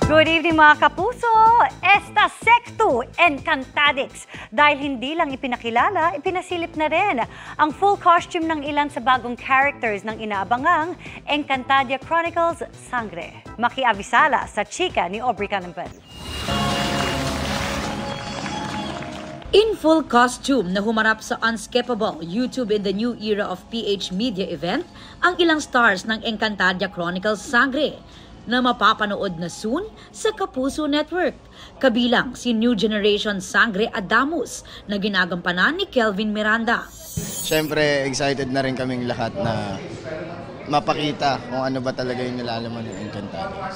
Good evening mga kapuso! Esta Secto Encantadix. Dahil hindi lang ipinakilala, ipinasilip na rin ang full costume ng ilan sa bagong characters ng inaabangang Encantadia Chronicles Sangre. Makiavisala sa chika ni Aubrey Canampel. In full costume na humarap sa Unskippable YouTube in the New Era of PH Media event, ang ilang stars ng Encantadia Chronicles Sangre na mapapanood na soon sa Kapuso Network. Kabilang si New Generation Sangre Adamus na ginagampanan ni Kelvin Miranda. Siyempre, excited na rin kaming lahat na mapakita kung ano ba talaga yung nilalaman ng Encantadia.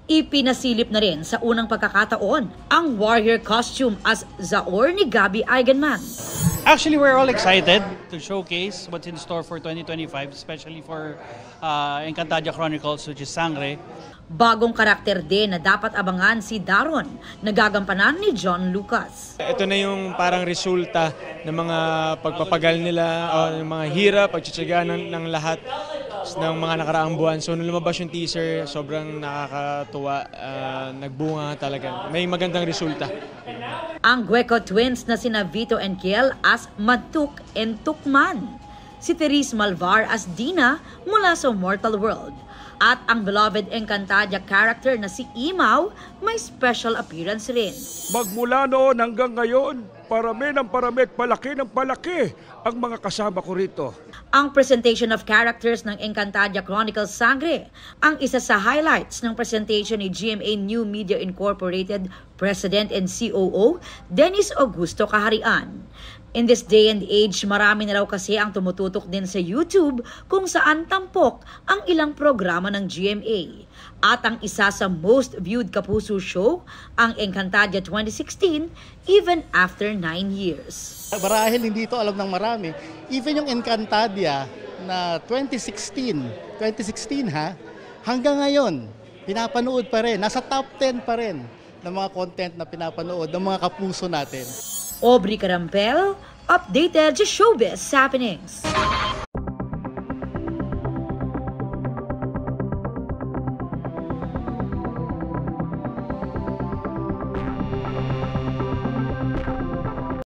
Ipinasilip na rin sa unang pagkakataon ang warrior costume as Zaor ni Gabby Eigenman. Actually, we're all excited to showcase what's in store for 2025, especially for Encantadia Chronicles, which is Sangre. Bagong karakter din na dapat abangan si Daron, nagagampanan ni John Lucas. Ito na yung parang resulta ng mga pagpapagal nila, o ng mga hirap, pagtsitsaga ng lahat ng mga nakaraang buwan. So nung lumabas yung teaser, sobrang nakakatuwa, nagbunga talaga. May magandang resulta. Ang Gueco twins na sina Vito and Kiel as Matuk and Tukman. Si Therese Malvar as Dina mula sa Mortal World. At ang beloved Encantadia character na si Imaw may special appearance rin. Magmula noon hanggang ngayon, parami ng parami at palaki ng palaki ang mga kasama ko rito. Ang presentation of characters ng Encantadia Chronicles Sangre ang isa sa highlights ng presentation ni GMA New Media Incorporated President and COO Dennis Augusto Kaharian. In this day and age, marami na raw kasi ang tumututok din sa YouTube kung saan tampok ang ilang programa ng GMA. At ang isa sa most viewed Kapuso show, ang Encantadia 2016, even after 9 years. Marahil hindi ito alam ng marami. Even yung Encantadia na 2016 hanggang ngayon, pinapanood pa rin. Nasa top 10 pa rin ng mga content na pinapanood ng mga kapuso natin. Aubrey Canampel, updated sa showbiz happenings.